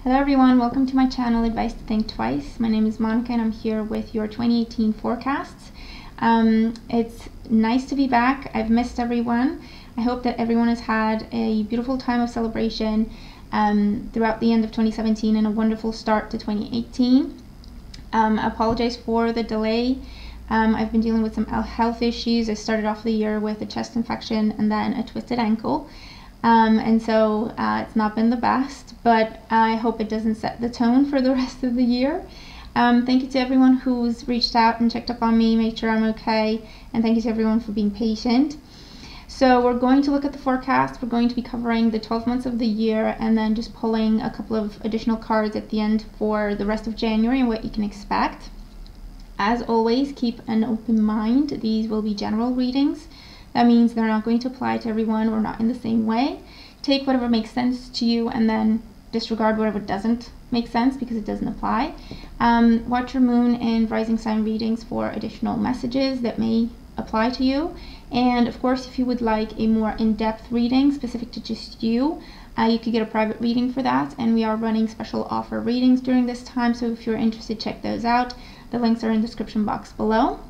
Hello everyone, welcome to my channel Advice to Think Twice. My name is Monica and I'm here with your 2018 forecasts. It's nice to be back. I've missed everyone. I hope that everyone has had a beautiful time of celebration throughout the end of 2017 and a wonderful start to 2018. I apologize for the delay. I've been dealing with some health issues. I started off the year with a chest infection and then a twisted ankle. And so it's not been the best, but I hope it doesn't set the tone for the rest of the year. Thank you to everyone who's reached out and checked up on me, made sure I'm okay, and thank you to everyone for being patient. So we're going to look at the forecast. We're going to be covering the 12 months of the year and then just pulling a couple of additional cards at the end for the rest of January and what you can expect. As always, keep an open mind. These will be general readings. That means they're not going to apply to everyone or not in the same way. Take whatever makes sense to you and then disregard whatever doesn't make sense because it doesn't apply. Watch your moon and rising sign readings for additional messages that may apply to you. And of course, if you would like a more in-depth reading specific to just you, you could get a private reading for that. And we are running special offer readings during this time. So if you're interested, check those out. The links are in the description box below.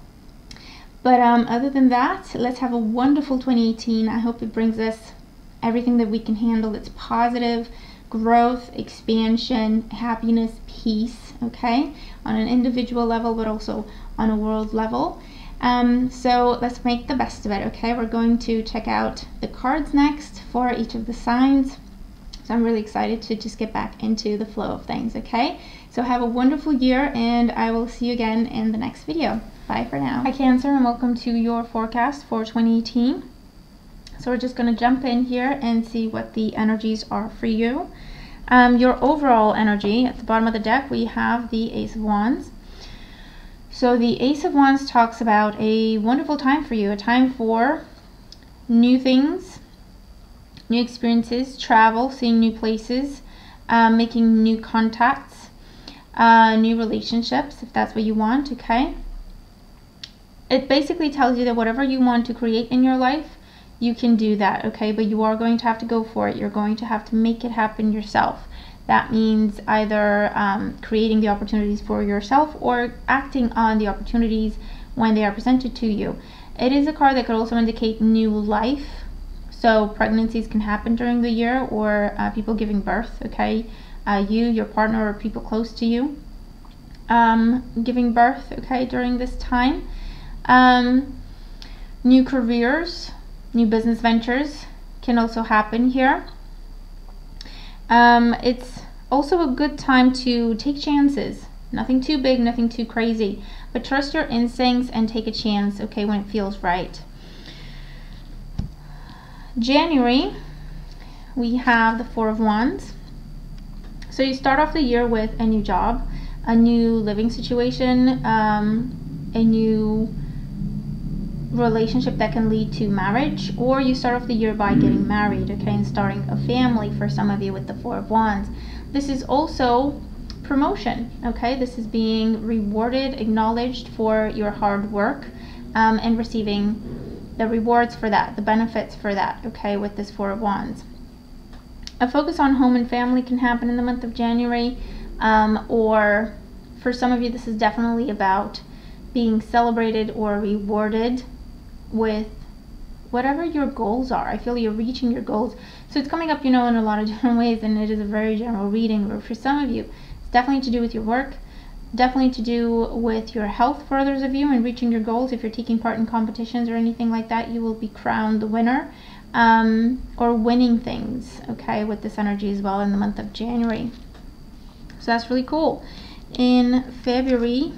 But other than that, let's have a wonderful 2018. I hope it brings us everything that we can handle. It's positive, growth, expansion, happiness, peace, okay? On an individual level, but also on a world level. So let's make the best of it, okay? We're going to check out the cards next for each of the signs. So I'm really excited to just get back into the flow of things, okay? So have a wonderful year and I will see you again in the next video. Bye for now. Hi Cancer, and welcome to your forecast for 2018. So we're just going to jump in here and see what the energies are for you. Your overall energy, at the bottom of the deck, we have the Ace of Wands. So the Ace of Wands talks about a wonderful time for you, a time for new things, new experiences, travel, seeing new places, making new contacts, new relationships, if that's what you want, okay? It basically tells you that whatever you want to create in your life, you can do that, okay? But you are going to have to go for it. You're going to have to make it happen yourself. That means either creating the opportunities for yourself or acting on the opportunities when they are presented to you. It is a card that could also indicate new life. So pregnancies can happen during the year, or people giving birth, okay? You, your partner, or people close to you giving birth, okay, during this time. New careers, new business ventures can also happen here. It's also a good time to take chances. Nothing too big, nothing too crazy, but trust your instincts and take a chance, okay, when it feels right. January, we have the Four of Wands. So you start off the year with a new job, a new living situation, a new relationship that can lead to marriage, or you start off the year by getting married, okay, and starting a family for some of you with the Four of Wands. This is also promotion, okay? This is being rewarded, acknowledged for your hard work, and receiving the rewards for that, the benefits for that, okay, with this Four of Wands. A focus on home and family can happen in the month of January, or for some of you, this is definitely about being celebrated or rewarded with whatever your goals are. I feel you're reaching your goals. So it's coming up, you know, in a lot of different ways, and it is a very general reading. But for some of you, it's definitely to do with your work, definitely to do with your health for others of you and reaching your goals. If you're taking part in competitions or anything like that, you will be crowned the winner, or winning things, okay, with this energy as well in the month of January. So that's really cool. In February,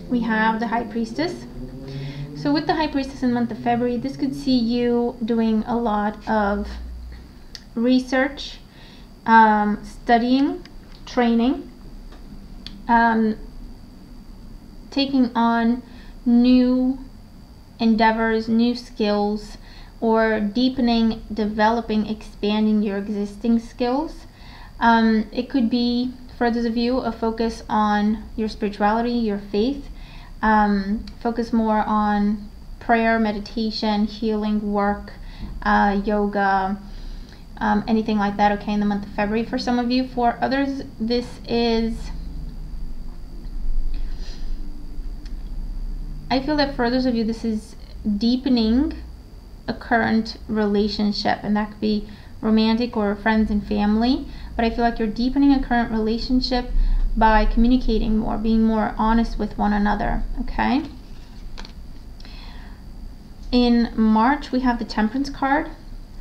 we have the High Priestess. So with the High Priestess in the month of February, this could see you doing a lot of research, studying, training, taking on new endeavors, new skills, or deepening, developing, expanding your existing skills. It could be, for those of you, a focus on your spirituality, your faith. Focus more on prayer, meditation, healing work, yoga, anything like that, okay, in the month of February for some of you. For others, this is, I feel that for others of you, this is deepening a current relationship, and that could be romantic or friends and family, but I feel like you're deepening a current relationship by communicating more, being more honest with one another, okay? In March, we have the Temperance card.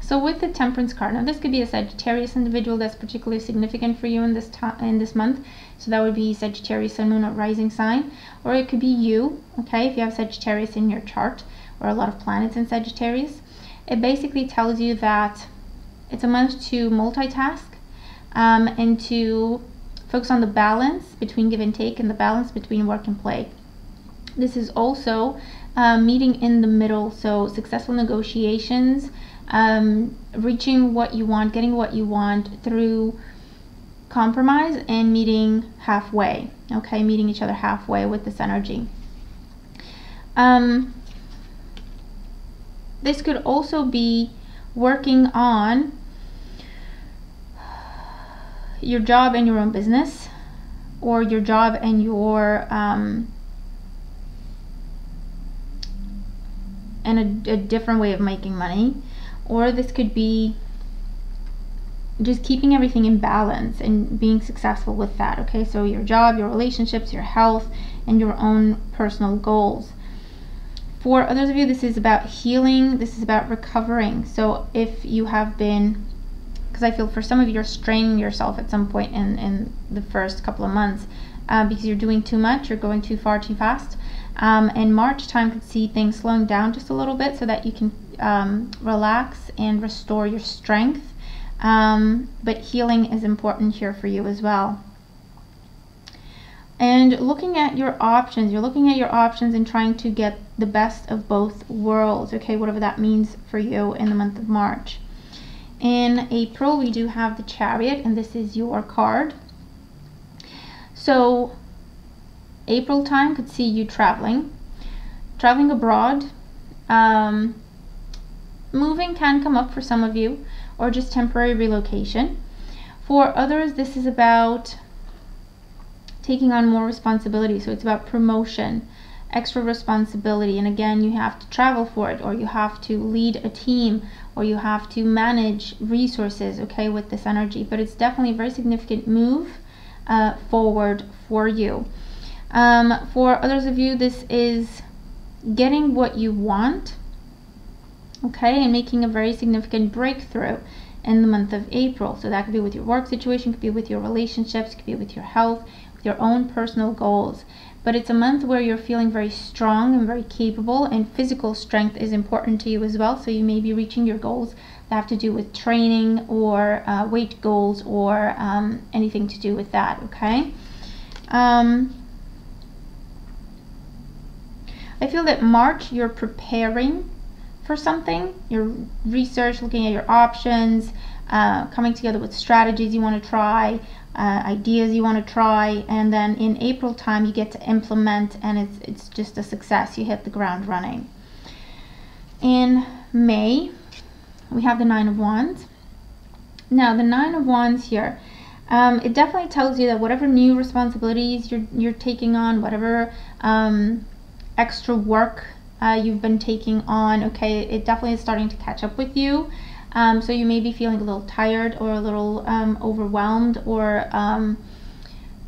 So with the Temperance card, now this could be a Sagittarius individual that's particularly significant for you in this month. So that would be Sagittarius, Sun, Moon, or Rising sign, or it could be you, okay, if you have Sagittarius in your chart, or a lot of planets in Sagittarius. It basically tells you that it's a month to multitask and to focus on the balance between give and take and the balance between work and play. This is also meeting in the middle, so successful negotiations, reaching what you want, getting what you want through compromise and meeting halfway, okay, meeting each other halfway with this energy. This could also be working on your job and your own business, or your job and your and a different way of making money, or this could be just keeping everything in balance and being successful with that, okay? So your job, your relationships, your health, and your own personal goals. For others of you, this is about healing, this is about recovering. So if you have been, because I feel for some of you, you're straining yourself at some point in the first couple of months because you're doing too much, you're going too far too fast. And March time could see things slowing down just a little bit so that you can relax and restore your strength. But healing is important here for you as well. And looking at your options, you're looking at your options and trying to get the best of both worlds, okay, whatever that means for you in the month of March. In April, we do have the Chariot, and this is your card. So April time could see you traveling abroad. Moving can come up for some of you, or just temporary relocation. For others, this is about taking on more responsibility. So it's about promotion, extra responsibility, and again, you have to travel for it, or you have to lead a team, or you have to manage resources, okay, with this energy. But it's definitely a very significant move forward for you. For others of you, this is getting what you want, okay, and making a very significant breakthrough in the month of April. So that could be with your work situation, could be with your relationships, could be with your health, with your own personal goals. But it's a month where you're feeling very strong and very capable, and physical strength is important to you as well. So you may be reaching your goals that have to do with training, or weight goals, or anything to do with that, okay? I feel that March, you're preparing for something, your research, looking at your options, coming together with strategies you want to try, ideas you want to try, and then in April time you get to implement, and it's just a success. You hit the ground running. In May, we have the Nine of Wands. Now the Nine of Wands here, it definitely tells you that whatever new responsibilities you're taking on, whatever extra work you've been taking on, okay, it definitely is starting to catch up with you. So you may be feeling a little tired, or a little overwhelmed, or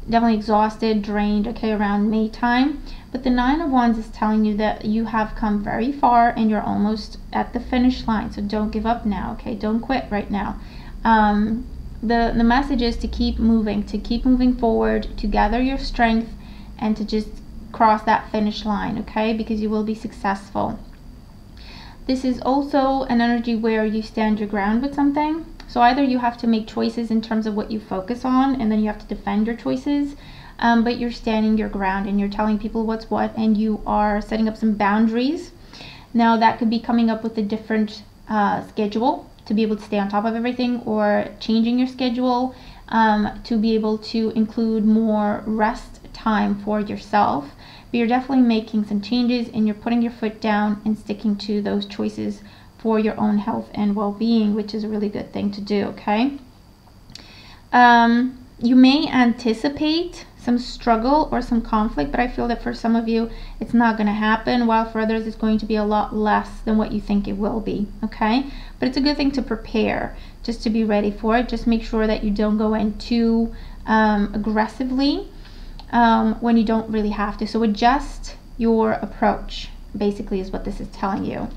definitely exhausted, drained, okay, around May time. But the Nine of Wands is telling you that you have come very far and you're almost at the finish line. So don't give up now, okay? Don't quit right now. The message is to keep moving forward, to gather your strength, and to just cross that finish line, okay? Because you will be successful. This is also an energy where you stand your ground with something. So either you have to make choices in terms of what you focus on, and then you have to defend your choices, but you're standing your ground and you're telling people what's what, and you are setting up some boundaries. Now that could be coming up with a different schedule to be able to stay on top of everything, or changing your schedule to be able to include more rest time for yourself. But you're definitely making some changes, and you're putting your foot down and sticking to those choices for your own health and well-being, which is a really good thing to do, okay? You may anticipate some struggle or some conflict, but I feel that for some of you it's not going to happen, while for others it's going to be a lot less than what you think it will be, okay? But it's a good thing to prepare, just to be ready for it. Just make sure that you don't go in too aggressively when you don't really have to. So adjust your approach, basically, is what this is telling you.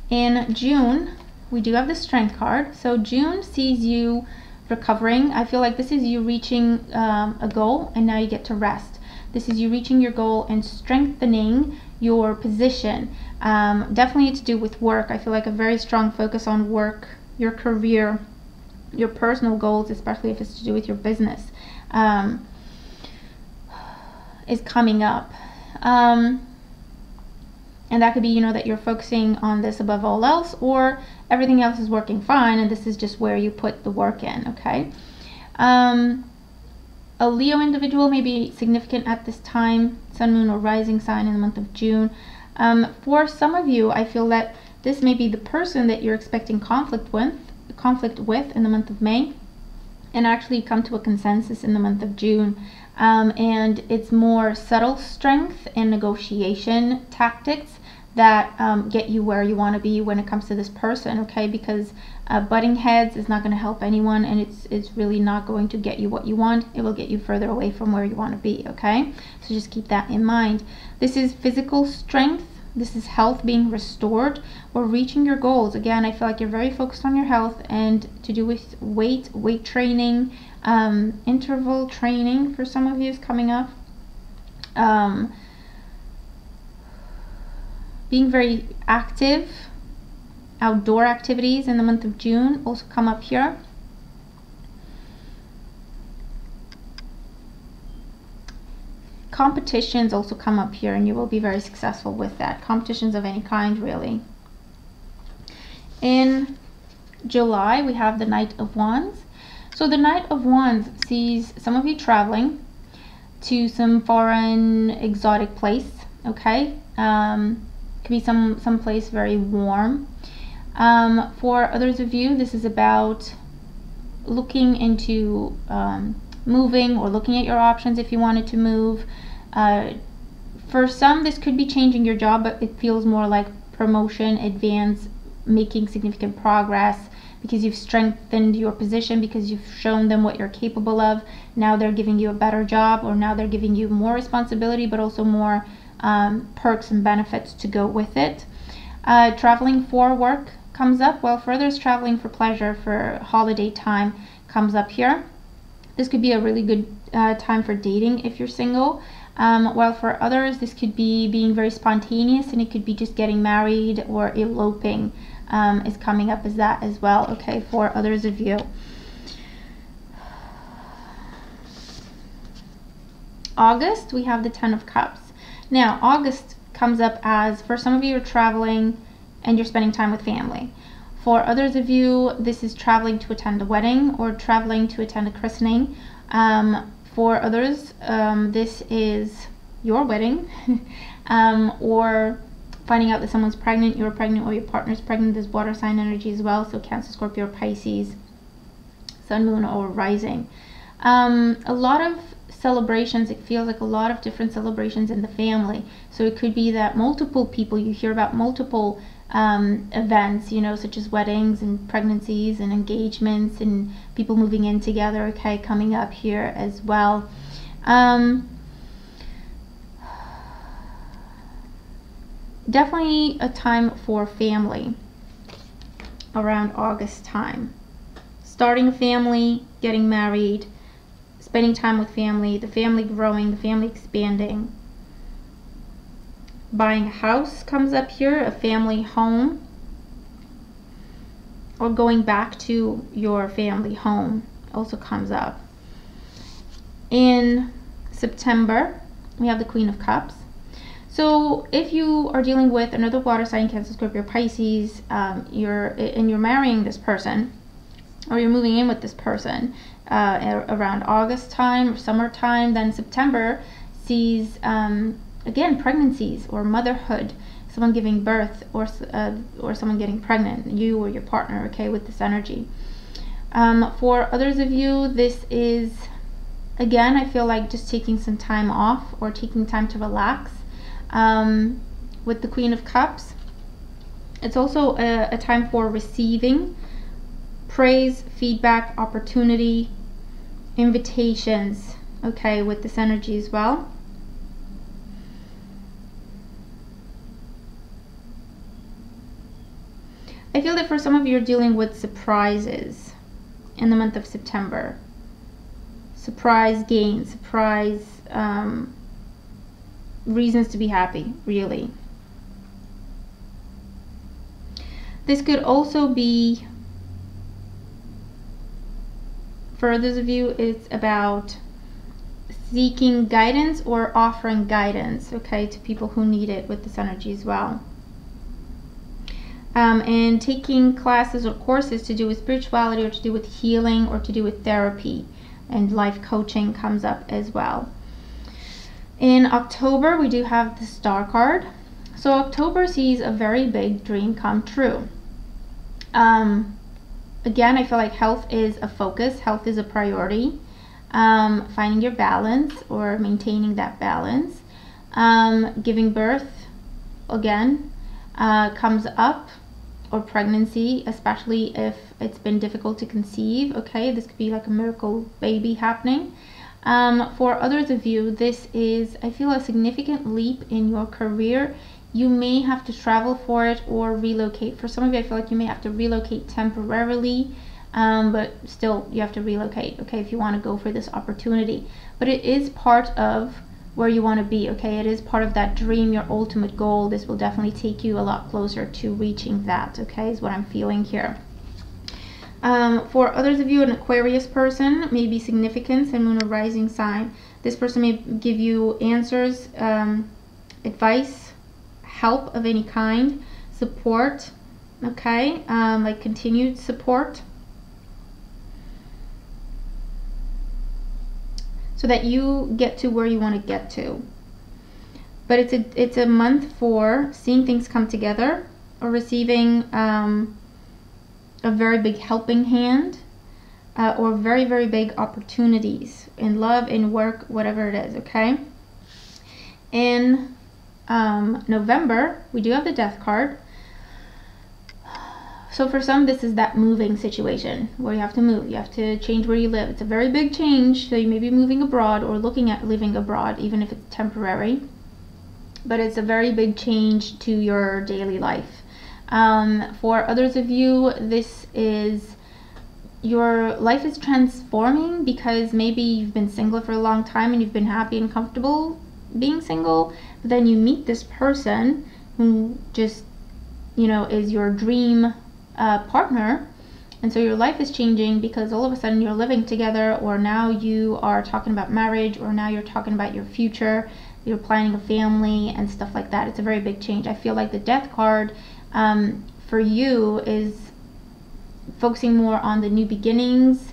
In June, we do have the Strength card. So June sees you recovering. I feel like this is you reaching a goal, and now you get to rest. This is you reaching your goal and strengthening your position. Definitely to do with work. I feel like a very strong focus on work, your career, your personal goals, especially if it's to do with your business, is coming up. And that could be, you know, that you're focusing on this above all else, or everything else is working fine and this is just where you put the work in, okay? A Leo individual may be significant at this time, sun, moon, or rising sign in the month of June. For some of you, I feel that this may be the person that you're expecting conflict with in the month of May, and actually come to a consensus in the month of June. And it's more subtle strength and negotiation tactics that get you where you want to be when it comes to this person, okay? Because butting heads is not going to help anyone, and it's really not going to get you what you want. It will get you further away from where you want to be, okay? So just keep that in mind. This is physical strength. This is health being restored or reaching your goals. Again, I feel like you're very focused on your health, and to do with weight training, interval training for some of you is coming up. Being very active, outdoor activities in the month of June also come up here. Competitions also come up here, and you will be very successful with that. Competitions of any kind, really. In July, we have the Knight of Wands. So the Knight of Wands sees some of you traveling to some foreign exotic place, okay? Could be some place very warm. For others of you, this is about looking into moving, or looking at your options if you wanted to move. For some, this could be changing your job, but it feels more like promotion, advance, making significant progress, because you've strengthened your position, because you've shown them what you're capable of. Now they're giving you a better job, or now they're giving you more responsibility, but also more perks and benefits to go with it. Traveling for work comes up, while for others, traveling for pleasure, for holiday time, comes up here. This could be a really good time for dating if you're single, while for others this could be being very spontaneous, and it could be just getting married or eloping is coming up as that as well, okay, for others of you. August, we have the Ten of Cups. Now, August comes up as, for some of you, you're traveling and you're spending time with family. For others of you, this is traveling to attend a wedding or traveling to attend a christening. For others, this is your wedding, or finding out that someone's pregnant, you're pregnant, or your partner's pregnant. There's water sign energy as well, so Cancer, Scorpio, Pisces, Sun, Moon, or Rising. A lot of celebrations, it feels like a lot of different celebrations in the family. So it could be that multiple people, you hear about multiple events, you know, such as weddings and pregnancies and engagements and people moving in together, okay, coming up here as well. Definitely a time for family around August time. Starting a family, getting married, spending time with family, the family growing, the family expanding. Buying a house comes up here, a family home, or going back to your family home also comes up. In September, we have the Queen of Cups. So if you are dealing with another water sign, Cancer, Scorpio, Pisces, you're marrying this person, or you're moving in with this person around August time or summertime, then September sees again pregnancies or motherhood. someone giving birth, or someone getting pregnant, you or your partner, okay, with this energy. For others of you, this is, again, I feel like just taking some time off or taking time to relax. With the Queen of Cups, it's also a time for receiving praise, feedback, opportunity, invitations, okay, with this energy as well. I feel that for some of you, you're dealing with surprises in the month of September. Surprise gains, surprise reasons to be happy, really. This could also be, for others of you, it's about seeking guidance or offering guidance, okay, to people who need it with this energy as well. And taking classes or courses to do with spirituality, or to do with healing, or to do with therapy, and life coaching comes up as well. In October, we do have the Star card. So October sees a very big dream come true. Again, I feel like health is a focus, health is a priority. Finding your balance or maintaining that balance. Giving birth, again, comes up, or pregnancy, especially if it's been difficult to conceive, okay, this could be like a miracle baby happening. For others of you, this is, I feel, a significant leap in your career. You may have to travel for it or relocate. For some of you, I feel like you may have to relocate temporarily, but still you have to relocate, okay, if you want to go for this opportunity. But it is part of where you want to be, okay? It is part of that dream, your ultimate goal. This will definitely take you a lot closer to reaching that, okay, is what I'm feeling here. For others of you, an Aquarius person, maybe significance and moon or rising sign. This person may give you answers, advice, help of any kind, support, okay, like continued support, so that you get to where you want to get to. But it's a month for seeing things come together, or receiving a very big helping hand, or very, very big opportunities in love, in work, whatever it is, okay? In November, we do have the Death card. So for some, this is that moving situation where you have to move, you have to change where you live. It's a very big change, so you may be moving abroad or looking at living abroad, even if it's temporary. But it's a very big change to your daily life. For others of you, this is, your life is transforming because maybe you've been single for a long time and you've been happy and comfortable being single, but then you meet this person who just, you know, is your dream partner, and so your life is changing because all of a sudden you're living together, or now you are talking about marriage, or now you're talking about your future, you're planning a family and stuff like that. It's a very big change. I feel like the Death card for you is focusing more on the new beginnings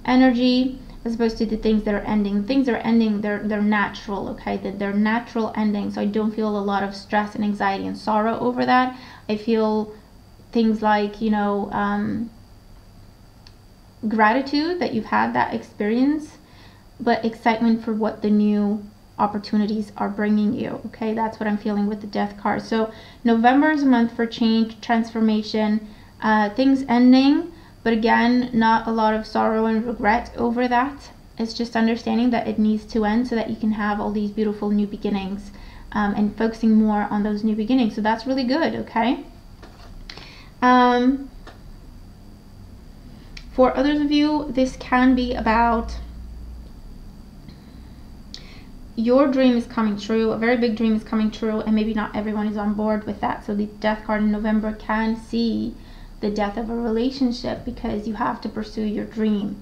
energy, as opposed to the things that are ending. Things that are ending, they're natural, okay? They're natural endings, so I don't feel a lot of stress and anxiety and sorrow over that. I feel things like, you know, gratitude that you've had that experience, but excitement for what the new opportunities are bringing you, okay? That's what I'm feeling with the Death card. So November is a month for change, transformation, things ending, but again, not a lot of sorrow and regret over that. It's just understanding that it needs to end so that you can have all these beautiful new beginnings, and focusing more on those new beginnings. So that's really good, okay? For others of you, this can be about your dream is coming true, a very big dream is coming true, and maybe not everyone is on board with that. So the Death card in November can see the death of a relationship because you have to pursue your dream.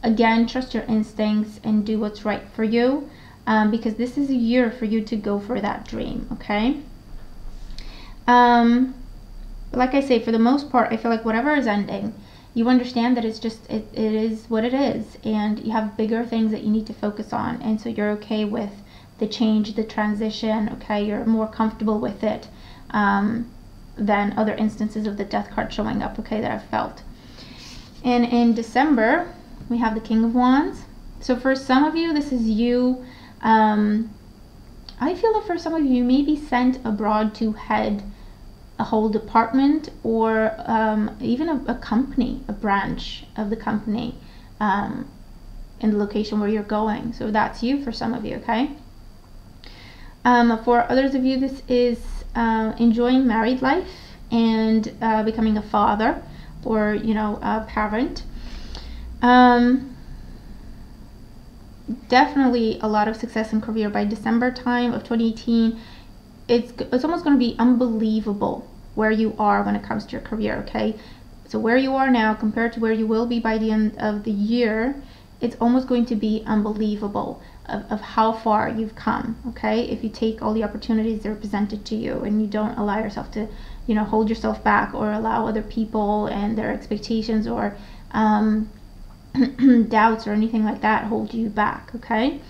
Again, trust your instincts and do what's right for you, because this is a year for you to go for that dream, okay? Like I say, for the most part, I feel like whatever is ending, you understand that it's just, it is what it is, and you have bigger things that you need to focus on, and so you're okay with the change, the transition, okay? You're more comfortable with it. than other instances of the Death card showing up, okay, that I've felt. And in December, we have the King of Wands. So for some of you, this is you. I feel that for some of you, you may be sent abroad to head a whole department, or even a company, a branch of the company in the location where you're going. So that's you for some of you, okay? For others of you, this is enjoying married life and becoming a father, or, you know, a parent. Definitely a lot of success in career by December time of 2018. It's almost going to be unbelievable where you are when it comes to your career, okay? So where you are now compared to where you will be by the end of the year, it's almost going to be unbelievable of how far you've come, okay? If you take all the opportunities that are presented to you and you don't allow yourself to, you know, hold yourself back, or allow other people and their expectations or doubts or anything like that hold you back, okay?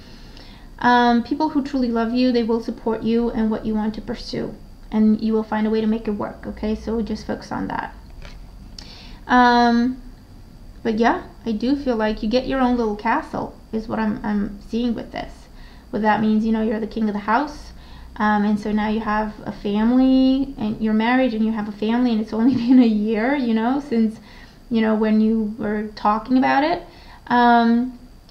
People who truly love you, they will support you and what you want to pursue, and you will find a way to make it work, okay? So just focus on that. But yeah, I do feel like you get your own little castle is what I'm seeing with this. What that means, you know, you're the king of the house, and so now you have a family, and you're married and you have a family, and it's only been a year, you know, since, you know, when you were talking about it,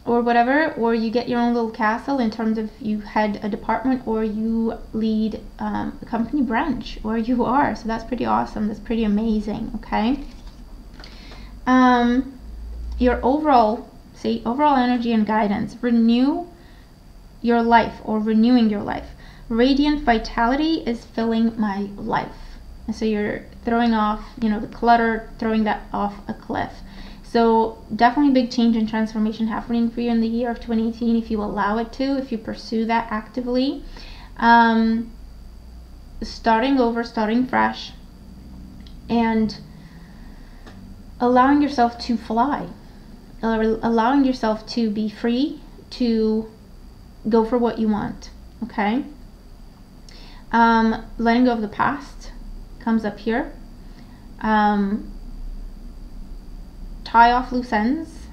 or whatever, or you get your own little castle in terms of you head a department, or you lead a company branch, or you are. So that's pretty awesome. That's pretty amazing, okay? Your overall energy and guidance. Renew your life, or renewing your life. Radiant vitality is filling my life. And so you're throwing off, you know, the clutter, throwing that off a cliff. So definitely big change and transformation happening for you in the year of 2018 if you allow it to, if you pursue that actively. Starting over, starting fresh, and allowing yourself to fly, allowing yourself to be free, to go for what you want, okay? Letting go of the past comes up here. Tie off loose ends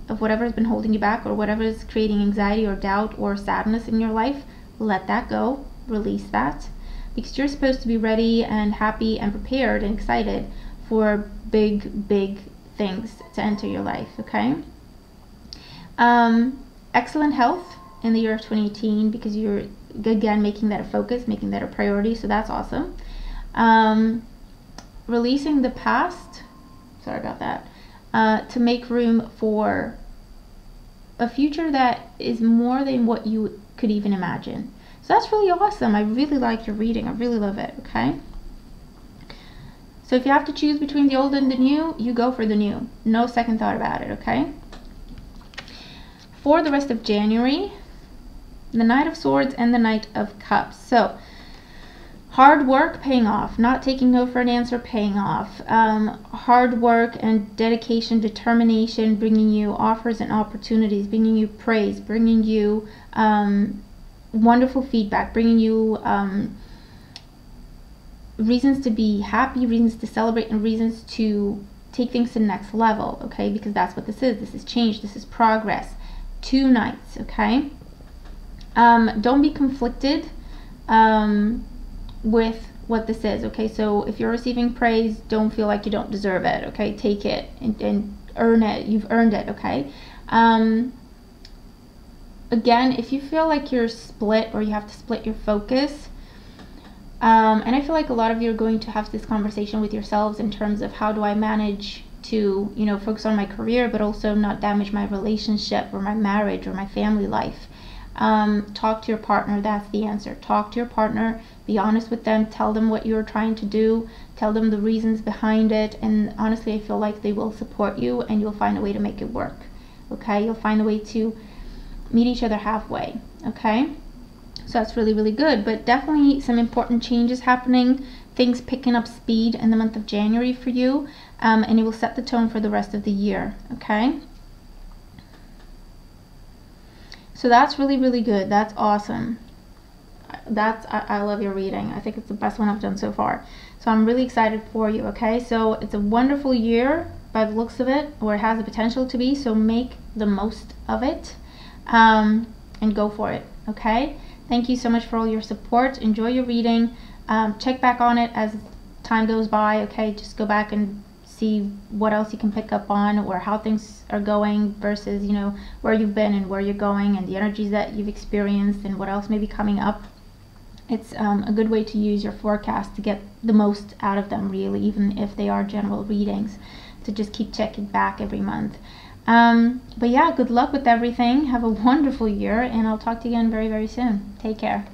of whatever has been holding you back, or whatever is creating anxiety or doubt or sadness in your life. Let that go, release that, because you're supposed to be ready and happy and prepared and excited for big things to enter your life, okay? Excellent health in the year of 2018, because you're, again, making that a focus, making that a priority, so that's awesome. Releasing the past, sorry about that, to make room for a future that is more than what you could even imagine. So that's really awesome. I really like your reading. I really love it, okay? So if you have to choose between the old and the new, you go for the new. No second thought about it, okay? For the rest of January, the Knight of Swords and the Knight of Cups. So hard work paying off, not taking no for an answer paying off. Hard work and dedication, determination, bringing you offers and opportunities, bringing you praise, bringing you wonderful feedback, bringing you reasons to be happy, reasons to celebrate, and reasons to take things to the next level, okay? Because that's what this is. This is change. This is progress. Two knights, okay? Don't be conflicted with what this is, okay? So if you're receiving praise, don't feel like you don't deserve it, okay? Take it and earn it. You've earned it, okay? Again, if you feel like you're split, or you have to split your focus, and I feel like a lot of you are going to have this conversation with yourselves in terms of, how do I manage to, you know, focus on my career, but also not damage my relationship or my marriage or my family life? Talk to your partner. That's the answer. Talk to your partner, be honest with them, tell them what you're trying to do, tell them the reasons behind it, and honestly, I feel like they will support you, and you'll find a way to make it work, okay? You'll find a way to meet each other halfway, okay? So that's really, really good. But definitely some important changes happening, things picking up speed in the month of January for you, and it will set the tone for the rest of the year, okay? So that's really, really good. That's awesome. I love your reading. I think it's the best one I've done so far. So I'm really excited for you, okay? So it's a wonderful year by the looks of it, or it has the potential to be, so make the most of it, and go for it, okay? Thank you so much for all your support. Enjoy your reading. Check back on it as time goes by, okay? Just go back and see what else you can pick up on, or how things are going versus, you know, where you've been and where you're going, and the energies that you've experienced and what else may be coming up. It's a good way to use your forecast to get the most out of them, really, even if they are general readings, to just keep checking back every month. But yeah, good luck with everything. Have a wonderful year, and I'll talk to you again very, very soon. Take care.